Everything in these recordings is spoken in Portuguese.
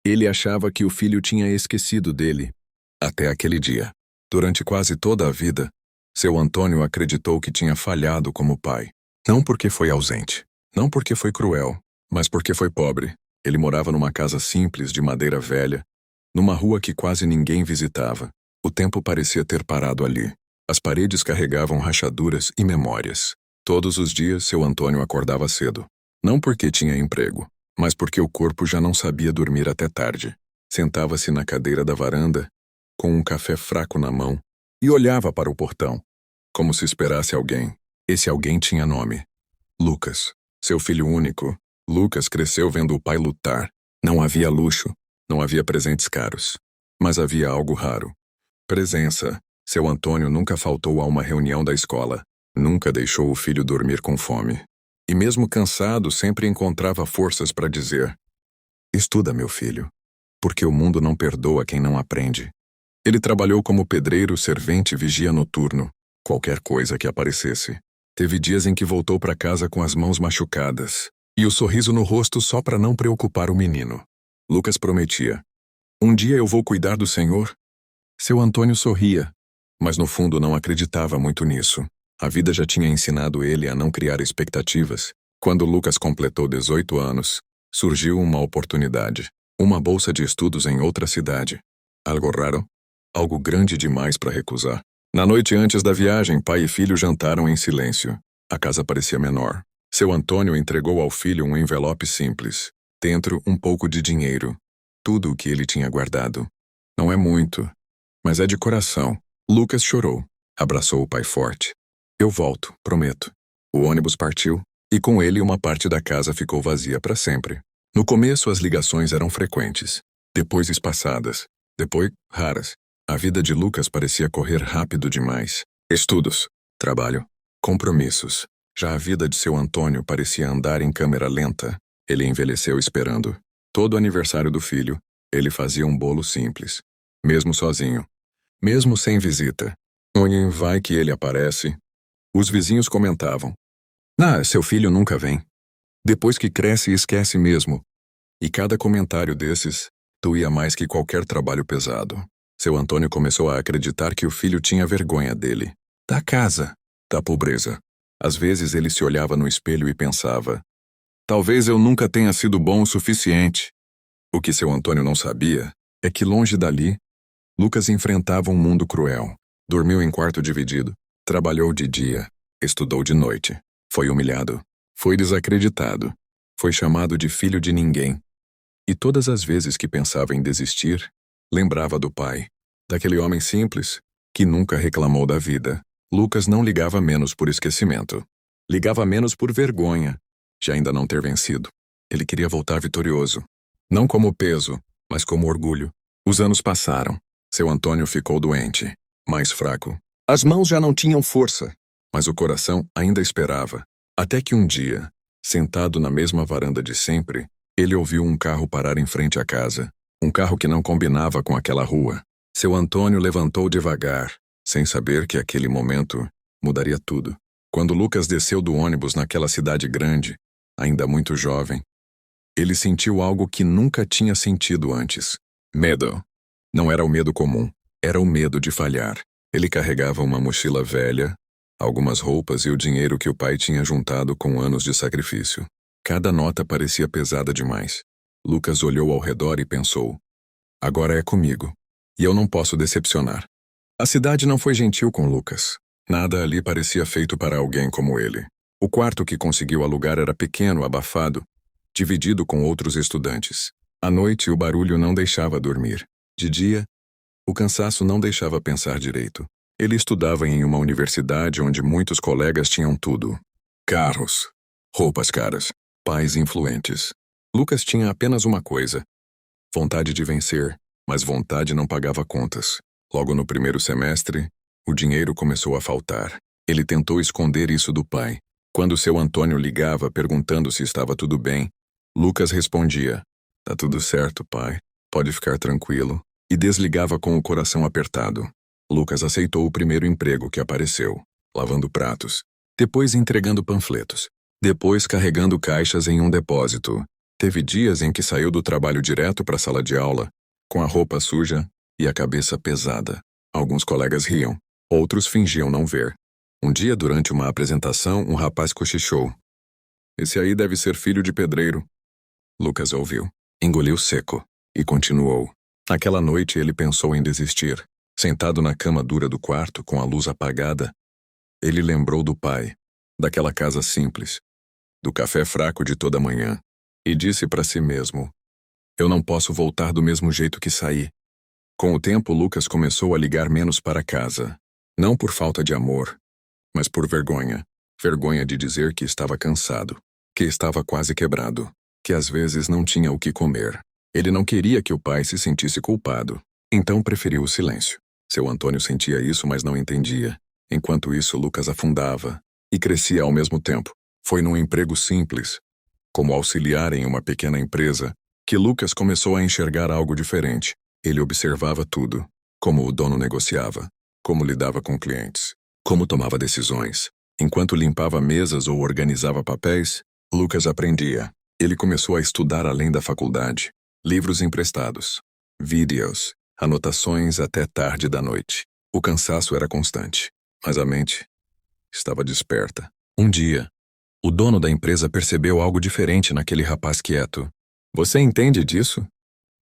Ele achava que o filho tinha esquecido dele. Até aquele dia. Durante quase toda a vida, seu Antônio acreditou que tinha falhado como pai. Não porque foi ausente, não porque foi cruel, mas porque foi pobre. Ele morava numa casa simples de madeira velha, numa rua que quase ninguém visitava. O tempo parecia ter parado ali. As paredes carregavam rachaduras e memórias. Todos os dias, seu Antônio acordava cedo. Não porque tinha emprego, mas porque o corpo já não sabia dormir até tarde. Sentava-se na cadeira da varanda, com um café fraco na mão, e olhava para o portão, como se esperasse alguém. Esse alguém tinha nome. Lucas, seu filho único. Lucas cresceu vendo o pai lutar. Não havia luxo, não havia presentes caros, mas havia algo raro. Presença. Seu Antônio nunca faltou a uma reunião da escola. Nunca deixou o filho dormir com fome. E mesmo cansado, sempre encontrava forças para dizer: estuda, meu filho, porque o mundo não perdoa quem não aprende. Ele trabalhou como pedreiro, servente e vigia noturno. Qualquer coisa que aparecesse. Teve dias em que voltou para casa com as mãos machucadas e o sorriso no rosto só para não preocupar o menino. Lucas prometia: um dia eu vou cuidar do Senhor. Seu Antônio sorria, mas no fundo não acreditava muito nisso. A vida já tinha ensinado ele a não criar expectativas. Quando Lucas completou 18 anos, surgiu uma oportunidade. Uma bolsa de estudos em outra cidade. Algo raro? Algo grande demais para recusar. Na noite antes da viagem, pai e filho jantaram em silêncio. A casa parecia menor. Seu Antônio entregou ao filho um envelope simples. Dentro, um pouco de dinheiro. Tudo o que ele tinha guardado. Não é muito, mas é de coração. Lucas chorou. Abraçou o pai forte. Eu volto, prometo. O ônibus partiu, e com ele uma parte da casa ficou vazia para sempre. No começo as ligações eram frequentes, depois espaçadas, depois raras. A vida de Lucas parecia correr rápido demais. Estudos, trabalho, compromissos. Já a vida de seu Antônio parecia andar em câmera lenta. Ele envelheceu esperando. Todo aniversário do filho, ele fazia um bolo simples. Mesmo sozinho. Mesmo sem visita. Onde vai que ele aparece? Os vizinhos comentavam: seu filho nunca vem. Depois que cresce, esquece mesmo. E cada comentário desses doía mais que qualquer trabalho pesado. Seu Antônio começou a acreditar que o filho tinha vergonha dele. Da casa. Da pobreza. Às vezes ele se olhava no espelho e pensava: talvez eu nunca tenha sido bom o suficiente. O que seu Antônio não sabia é que longe dali, Lucas enfrentava um mundo cruel. Dormiu em quarto dividido. Trabalhou de dia. Estudou de noite. Foi humilhado. Foi desacreditado. Foi chamado de filho de ninguém. E todas as vezes que pensava em desistir, lembrava do pai. Daquele homem simples, que nunca reclamou da vida. Lucas não ligava menos por esquecimento. Ligava menos por vergonha, de ainda não ter vencido. Ele queria voltar vitorioso. Não como peso, mas como orgulho. Os anos passaram. Seu Antônio ficou doente, mais fraco. As mãos já não tinham força, mas o coração ainda esperava. Até que um dia, sentado na mesma varanda de sempre, ele ouviu um carro parar em frente à casa. Um carro que não combinava com aquela rua. Seu Antônio levantou devagar, sem saber que aquele momento mudaria tudo. Quando Lucas desceu do ônibus naquela cidade grande, ainda muito jovem, ele sentiu algo que nunca tinha sentido antes. Medo. Não era o medo comum, era o medo de falhar. Ele carregava uma mochila velha, algumas roupas e o dinheiro que o pai tinha juntado com anos de sacrifício. Cada nota parecia pesada demais. Lucas olhou ao redor e pensou: agora é comigo, e eu não posso decepcionar. A cidade não foi gentil com Lucas. Nada ali parecia feito para alguém como ele. O quarto que conseguiu alugar era pequeno, abafado, dividido com outros estudantes. À noite, o barulho não deixava dormir. De dia, o cansaço não deixava pensar direito. Ele estudava em uma universidade onde muitos colegas tinham tudo: carros, roupas caras, pais influentes. Lucas tinha apenas uma coisa: vontade de vencer, mas vontade não pagava contas. Logo no primeiro semestre, o dinheiro começou a faltar. Ele tentou esconder isso do pai. Quando seu Antônio ligava perguntando se estava tudo bem, Lucas respondia: tá tudo certo, pai. Pode ficar tranquilo. E desligava com o coração apertado. Lucas aceitou o primeiro emprego que apareceu, lavando pratos, depois entregando panfletos, depois carregando caixas em um depósito. Teve dias em que saiu do trabalho direto para a sala de aula, com a roupa suja e a cabeça pesada. Alguns colegas riam, outros fingiam não ver. Um dia, durante uma apresentação, um rapaz cochichou. Esse aí deve ser filho de pedreiro. Lucas ouviu, engoliu seco e continuou. Naquela noite ele pensou em desistir. Sentado na cama dura do quarto, com a luz apagada, ele lembrou do pai, daquela casa simples, do café fraco de toda manhã, e disse para si mesmo: eu não posso voltar do mesmo jeito que saí. Com o tempo, Lucas começou a ligar menos para casa. Não por falta de amor, mas por vergonha. Vergonha de dizer que estava cansado, que estava quase quebrado, que às vezes não tinha o que comer. Ele não queria que o pai se sentisse culpado, então preferiu o silêncio. Seu Antônio sentia isso, mas não entendia. Enquanto isso, Lucas afundava e crescia ao mesmo tempo. Foi num emprego simples, como auxiliar em uma pequena empresa, que Lucas começou a enxergar algo diferente. Ele observava tudo, como o dono negociava, como lidava com clientes, como tomava decisões. Enquanto limpava mesas ou organizava papéis, Lucas aprendia. Ele começou a estudar além da faculdade, livros emprestados, vídeos, anotações até tarde da noite. O cansaço era constante, mas a mente estava desperta. Um dia, o dono da empresa percebeu algo diferente naquele rapaz quieto. Você entende disso?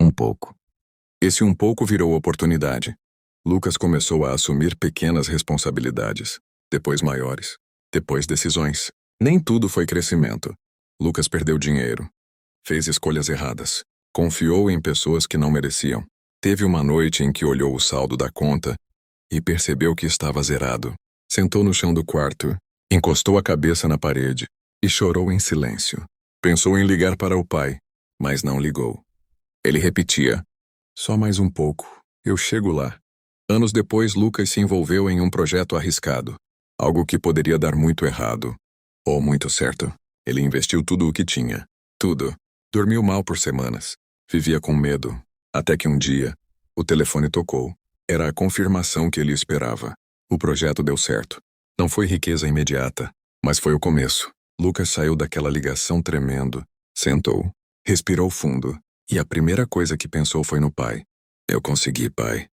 Um pouco. Esse um pouco virou oportunidade. Lucas começou a assumir pequenas responsabilidades, depois maiores, depois decisões. Nem tudo foi crescimento. Lucas perdeu dinheiro, fez escolhas erradas, confiou em pessoas que não mereciam. Teve uma noite em que olhou o saldo da conta e percebeu que estava zerado. Sentou no chão do quarto, encostou a cabeça na parede e chorou em silêncio. Pensou em ligar para o pai, mas não ligou. Ele repetia: só mais um pouco, eu chego lá. Anos depois, Lucas se envolveu em um projeto arriscado, algo que poderia dar muito errado, ou muito certo. Ele investiu tudo o que tinha, tudo. Dormiu mal por semanas, vivia com medo, até que um dia, o telefone tocou. Era a confirmação que ele esperava. O projeto deu certo. Não foi riqueza imediata, mas foi o começo. Lucas saiu daquela ligação tremendo, sentou, respirou fundo, e a primeira coisa que pensou foi no pai. Eu consegui, pai.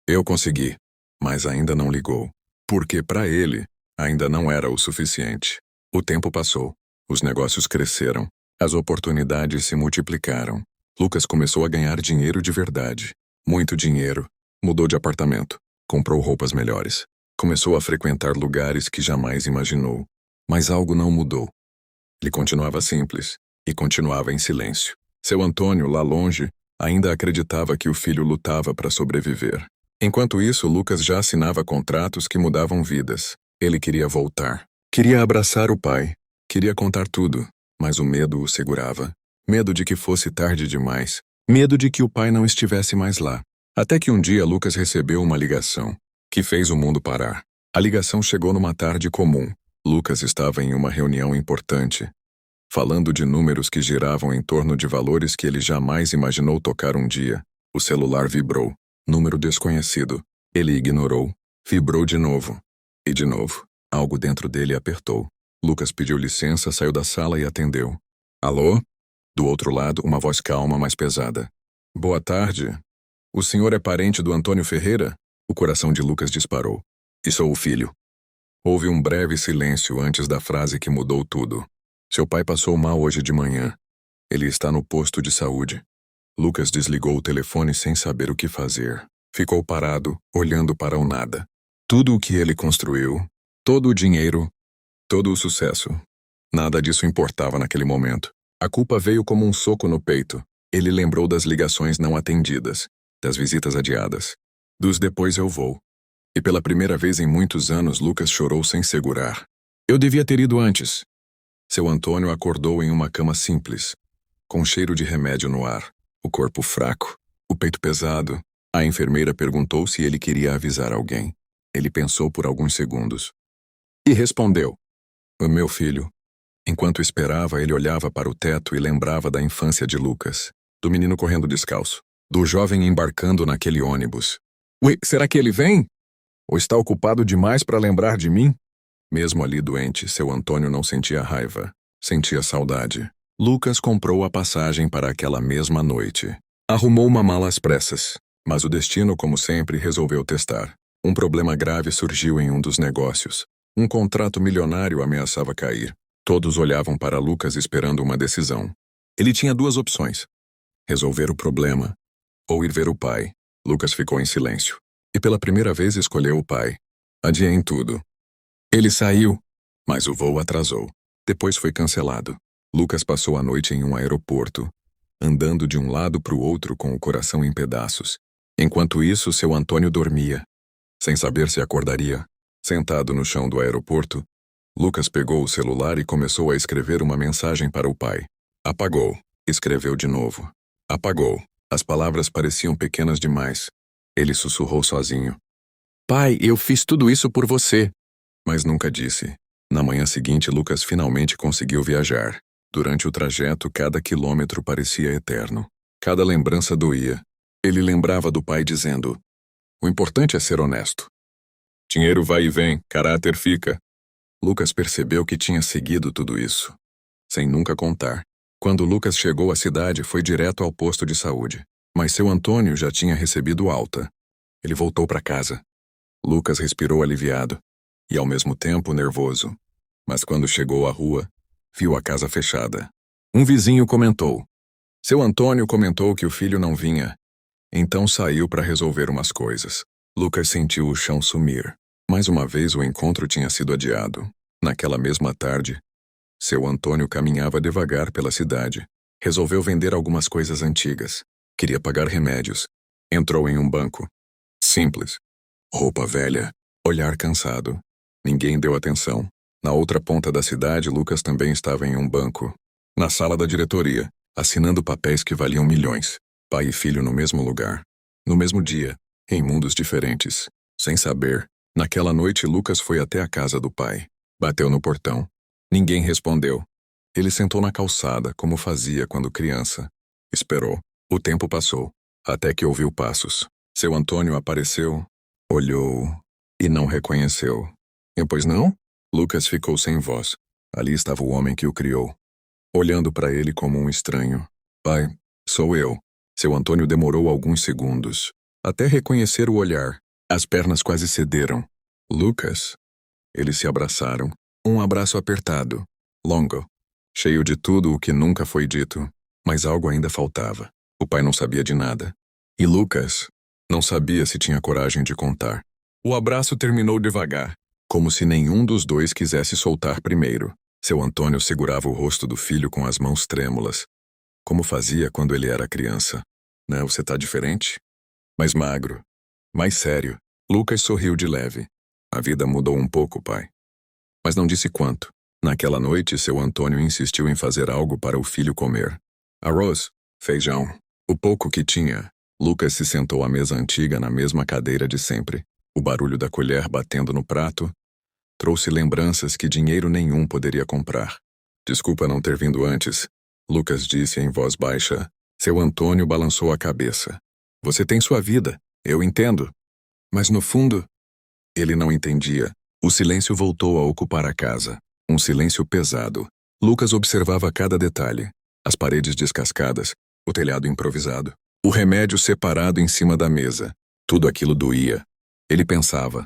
Eu consegui. Mas ainda não ligou. Porque para ele, ainda não era o suficiente. O tempo passou. Os negócios cresceram. As oportunidades se multiplicaram. Lucas começou a ganhar dinheiro de verdade. Muito dinheiro. Mudou de apartamento. Comprou roupas melhores. Começou a frequentar lugares que jamais imaginou. Mas algo não mudou. Ele continuava simples. E continuava em silêncio. Seu Antônio, lá longe, ainda acreditava que o filho lutava para sobreviver. Enquanto isso, Lucas já assinava contratos que mudavam vidas. Ele queria voltar. Queria abraçar o pai. Queria contar tudo. Mas o medo o segurava. Medo de que fosse tarde demais. Medo de que o pai não estivesse mais lá. Até que um dia Lucas recebeu uma ligação que fez o mundo parar. A ligação chegou numa tarde comum. Lucas estava em uma reunião importante, falando de números que giravam em torno de valores que ele jamais imaginou tocar um dia. O celular vibrou. Número desconhecido. Ele ignorou. Vibrou de novo. E de novo. Algo dentro dele apertou. Lucas pediu licença, saiu da sala e atendeu. Alô? Do outro lado, uma voz calma, mas pesada. Boa tarde. O senhor é parente do Antônio Ferreira? O coração de Lucas disparou. E sou o filho. Houve um breve silêncio antes da frase que mudou tudo. Seu pai passou mal hoje de manhã. Ele está no posto de saúde. Lucas desligou o telefone sem saber o que fazer. Ficou parado, olhando para o nada. Tudo o que ele construiu, todo o dinheiro, todo o sucesso. Nada disso importava naquele momento. A culpa veio como um soco no peito. Ele lembrou das ligações não atendidas, das visitas adiadas, dos depois eu vou. E pela primeira vez em muitos anos, Lucas chorou sem segurar. Eu devia ter ido antes. Seu Antônio acordou em uma cama simples, com cheiro de remédio no ar, o corpo fraco, o peito pesado. A enfermeira perguntou se ele queria avisar alguém. Ele pensou por alguns segundos. E respondeu: o meu filho. Enquanto esperava, ele olhava para o teto e lembrava da infância de Lucas, do menino correndo descalço, do jovem embarcando naquele ônibus. Ui, será que ele vem? Ou está ocupado demais para lembrar de mim? Mesmo ali doente, seu Antônio não sentia raiva, sentia saudade. Lucas comprou a passagem para aquela mesma noite. Arrumou uma mala às pressas, mas o destino, como sempre, resolveu testar. Um problema grave surgiu em um dos negócios. Um contrato milionário ameaçava cair. Todos olhavam para Lucas esperando uma decisão. Ele tinha duas opções: resolver o problema ou ir ver o pai. Lucas ficou em silêncio. E pela primeira vez escolheu o pai. Adia em tudo. Ele saiu, mas o voo atrasou. Depois foi cancelado. Lucas passou a noite em um aeroporto, andando de um lado para o outro com o coração em pedaços. Enquanto isso, seu Antônio dormia, sem saber se acordaria. Sentado no chão do aeroporto, Lucas pegou o celular e começou a escrever uma mensagem para o pai. Apagou. Escreveu de novo. Apagou. As palavras pareciam pequenas demais. Ele sussurrou sozinho: "Pai, eu fiz tudo isso por você." Mas nunca disse. Na manhã seguinte, Lucas finalmente conseguiu viajar. Durante o trajeto, cada quilômetro parecia eterno. Cada lembrança doía. Ele lembrava do pai dizendo: "O importante é ser honesto. Dinheiro vai e vem, caráter fica." Lucas percebeu que tinha seguido tudo isso, sem nunca contar. Quando Lucas chegou à cidade, foi direto ao posto de saúde. Mas seu Antônio já tinha recebido alta. Ele voltou para casa. Lucas respirou aliviado e, ao mesmo tempo, nervoso. Mas quando chegou à rua, viu a casa fechada. Um vizinho comentou. Seu Antônio comentou que o filho não vinha. Então saiu para resolver umas coisas. Lucas sentiu o chão sumir. Mais uma vez o encontro tinha sido adiado. Naquela mesma tarde, seu Antônio caminhava devagar pela cidade. Resolveu vender algumas coisas antigas. Queria pagar remédios. Entrou em um banco. Simples. Roupa velha. Olhar cansado. Ninguém deu atenção. Na outra ponta da cidade, Lucas também estava em um banco. Na sala da diretoria, assinando papéis que valiam milhões. Pai e filho no mesmo lugar. No mesmo dia, em mundos diferentes. Sem saber, naquela noite Lucas foi até a casa do pai. Bateu no portão. Ninguém respondeu. Ele sentou na calçada, como fazia quando criança. Esperou. O tempo passou, até que ouviu passos. Seu Antônio apareceu, olhou e não reconheceu. Pois não? Lucas ficou sem voz. Ali estava o homem que o criou, olhando para ele como um estranho. Pai, sou eu. Seu Antônio demorou alguns segundos, até reconhecer o olhar. As pernas quase cederam. Lucas? Eles se abraçaram. Um abraço apertado, longo, cheio de tudo o que nunca foi dito, mas algo ainda faltava. O pai não sabia de nada. E Lucas não sabia se tinha coragem de contar. O abraço terminou devagar, como se nenhum dos dois quisesse soltar primeiro. Seu Antônio segurava o rosto do filho com as mãos trêmulas, como fazia quando ele era criança. Né, você tá diferente? Mais magro, mais sério. Lucas sorriu de leve. A vida mudou um pouco, pai. Mas não disse quanto. Naquela noite, seu Antônio insistiu em fazer algo para o filho comer. Arroz, feijão, o pouco que tinha. Lucas se sentou à mesa antiga na mesma cadeira de sempre. O barulho da colher batendo no prato trouxe lembranças que dinheiro nenhum poderia comprar. Desculpa não ter vindo antes, Lucas disse em voz baixa. Seu Antônio balançou a cabeça. Você tem sua vida, eu entendo. Mas no fundo, ele não entendia. O silêncio voltou a ocupar a casa. Um silêncio pesado. Lucas observava cada detalhe. As paredes descascadas, o telhado improvisado, o remédio separado em cima da mesa. Tudo aquilo doía. Ele pensava,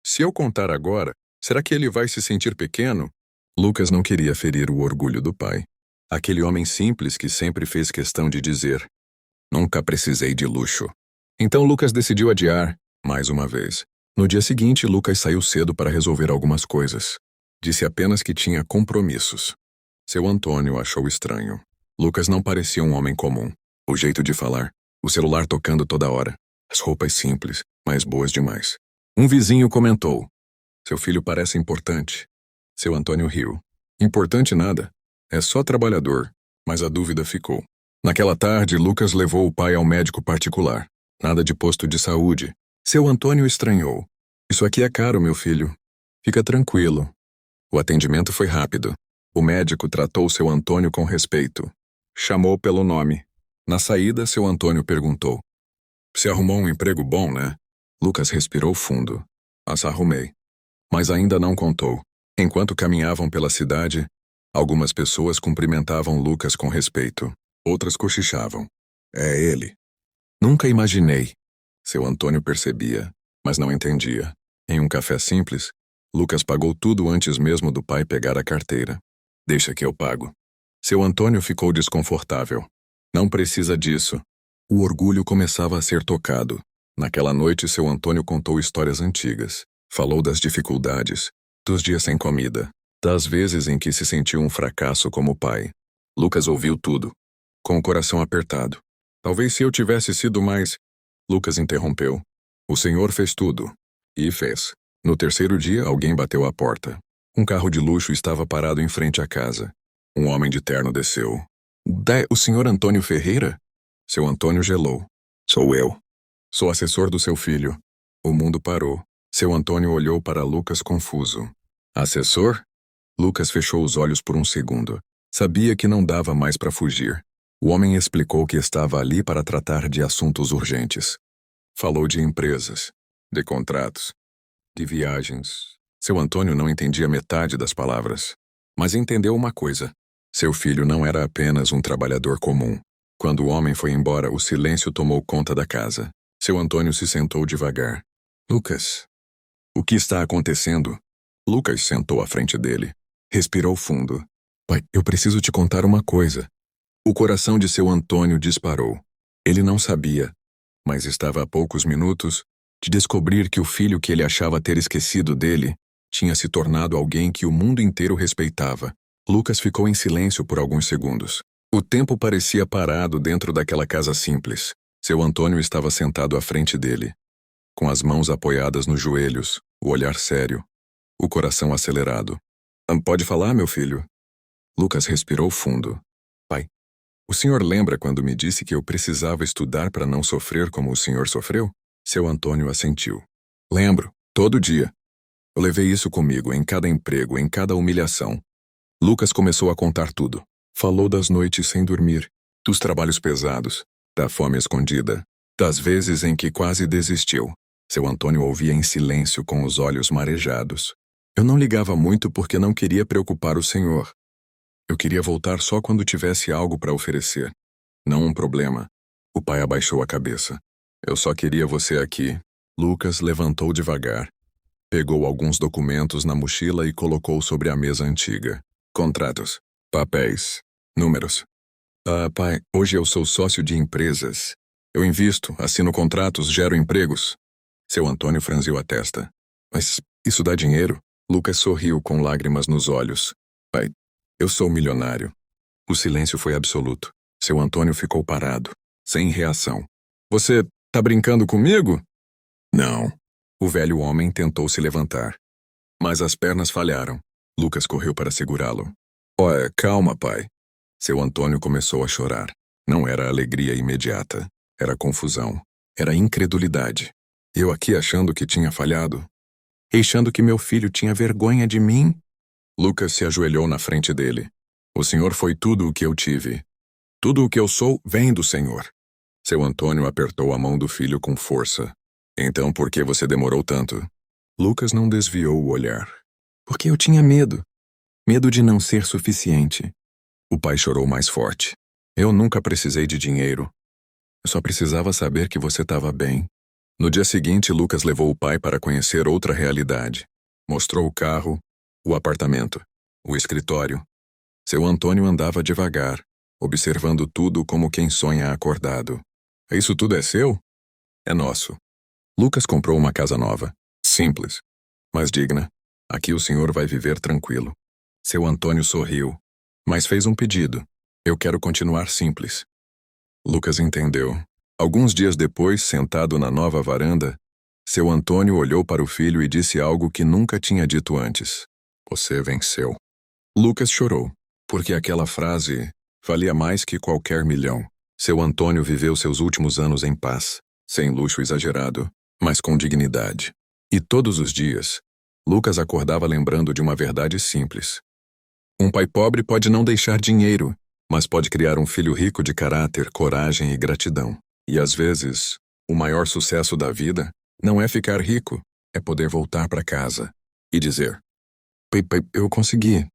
se eu contar agora, será que ele vai se sentir pequeno? Lucas não queria ferir o orgulho do pai. Aquele homem simples que sempre fez questão de dizer, nunca precisei de luxo. Então Lucas decidiu adiar, mais uma vez. No dia seguinte, Lucas saiu cedo para resolver algumas coisas. Disse apenas que tinha compromissos. Seu Antônio achou estranho. Lucas não parecia um homem comum. O jeito de falar, o celular tocando toda hora, as roupas simples, mas boas demais. Um vizinho comentou, seu filho parece importante. Seu Antônio riu. Importante nada. É só trabalhador. Mas a dúvida ficou. Naquela tarde, Lucas levou o pai ao médico particular. Nada de posto de saúde. Seu Antônio estranhou. Isso aqui é caro, meu filho. Fica tranquilo. O atendimento foi rápido. O médico tratou seu Antônio com respeito. Chamou pelo nome. Na saída, seu Antônio perguntou. Você arrumou um emprego bom, né? Lucas respirou fundo. Arrumei. Mas ainda não contou. Enquanto caminhavam pela cidade, Algumas pessoas cumprimentavam Lucas com respeito. Outras cochichavam. É ele. Nunca imaginei. Seu Antônio percebia, mas não entendia. Em um café simples, Lucas pagou tudo antes mesmo do pai pegar a carteira. Deixa que eu pago. Seu Antônio ficou desconfortável. Não precisa disso. O orgulho começava a ser tocado. Naquela noite, seu Antônio contou histórias antigas. Falou das dificuldades, dos dias sem comida, das vezes em que se sentiu um fracasso como pai. Lucas ouviu tudo, com o coração apertado. Talvez se eu tivesse sido mais... Lucas interrompeu. O Senhor fez tudo. E fez. No terceiro dia, alguém bateu à porta. Um carro de luxo estava parado em frente à casa. Um homem de terno desceu. O Sr. Antônio Ferreira? Seu Antônio gelou. Sou eu. Sou assessor do seu filho. O mundo parou. Seu Antônio olhou para Lucas confuso. Assessor? Lucas fechou os olhos por um segundo. Sabia que não dava mais para fugir. O homem explicou que estava ali para tratar de assuntos urgentes. Falou de empresas, de contratos, de viagens. Seu Antônio não entendia metade das palavras, mas entendeu uma coisa. Seu filho não era apenas um trabalhador comum. Quando o homem foi embora, o silêncio tomou conta da casa. Seu Antônio se sentou devagar. Lucas, o que está acontecendo? Lucas sentou à frente dele. Respirou fundo. Pai, eu preciso te contar uma coisa. O coração de seu Antônio disparou. Ele não sabia, mas estava a poucos minutos de descobrir que o filho que ele achava ter esquecido dele tinha se tornado alguém que o mundo inteiro respeitava. Lucas ficou em silêncio por alguns segundos. O tempo parecia parado dentro daquela casa simples. Seu Antônio estava sentado à frente dele, com as mãos apoiadas nos joelhos, o olhar sério, o coração acelerado. Pode falar, meu filho? Lucas respirou fundo. Pai, o senhor lembra quando me disse que eu precisava estudar para não sofrer como o senhor sofreu? Seu Antônio assentiu. Lembro, todo dia. Eu levei isso comigo em cada emprego, em cada humilhação. Lucas começou a contar tudo. Falou das noites sem dormir, dos trabalhos pesados, da fome escondida, das vezes em que quase desistiu. Seu Antônio ouvia em silêncio com os olhos marejados. Eu não ligava muito porque não queria preocupar o senhor. Eu queria voltar só quando tivesse algo para oferecer. Não um problema. O pai abaixou a cabeça. Eu só queria você aqui. Lucas levantou devagar. Pegou alguns documentos na mochila e colocou sobre a mesa antiga. Contratos, papéis, números. Pai, hoje eu sou sócio de empresas. Eu invisto, assino contratos, gero empregos. Seu Antônio franziu a testa. Mas isso dá dinheiro? Lucas sorriu com lágrimas nos olhos. Pai, eu sou milionário. O silêncio foi absoluto. Seu Antônio ficou parado, sem reação. Você tá brincando comigo? Não. O velho homem tentou se levantar, mas as pernas falharam. Lucas correu para segurá-lo. Calma, pai. Seu Antônio começou a chorar. Não era alegria imediata. Era confusão. Era incredulidade. Eu aqui achando que tinha falhado. Achando que meu filho tinha vergonha de mim? Lucas se ajoelhou na frente dele. O senhor foi tudo o que eu tive. Tudo o que eu sou vem do senhor. Seu Antônio apertou a mão do filho com força. Então por que você demorou tanto? Lucas não desviou o olhar. Porque eu tinha medo. Medo de não ser suficiente. O pai chorou mais forte. Eu nunca precisei de dinheiro. Eu só precisava saber que você estava bem. No dia seguinte, Lucas levou o pai para conhecer outra realidade. Mostrou o carro, o apartamento, o escritório. Seu Antônio andava devagar, observando tudo como quem sonha acordado. Isso tudo é seu? É nosso. Lucas comprou uma casa nova. Simples, mas digna. Aqui o senhor vai viver tranquilo. Seu Antônio sorriu, mas fez um pedido. Eu quero continuar simples. Lucas entendeu. Alguns dias depois, sentado na nova varanda, seu Antônio olhou para o filho e disse algo que nunca tinha dito antes. Você venceu. Lucas chorou, porque aquela frase valia mais que qualquer milhão. Seu Antônio viveu seus últimos anos em paz, sem luxo exagerado, mas com dignidade. E todos os dias, Lucas acordava lembrando de uma verdade simples. Um pai pobre pode não deixar dinheiro, mas pode criar um filho rico de caráter, coragem e gratidão. E às vezes, o maior sucesso da vida não é ficar rico, é poder voltar para casa e dizer: Pai, eu consegui.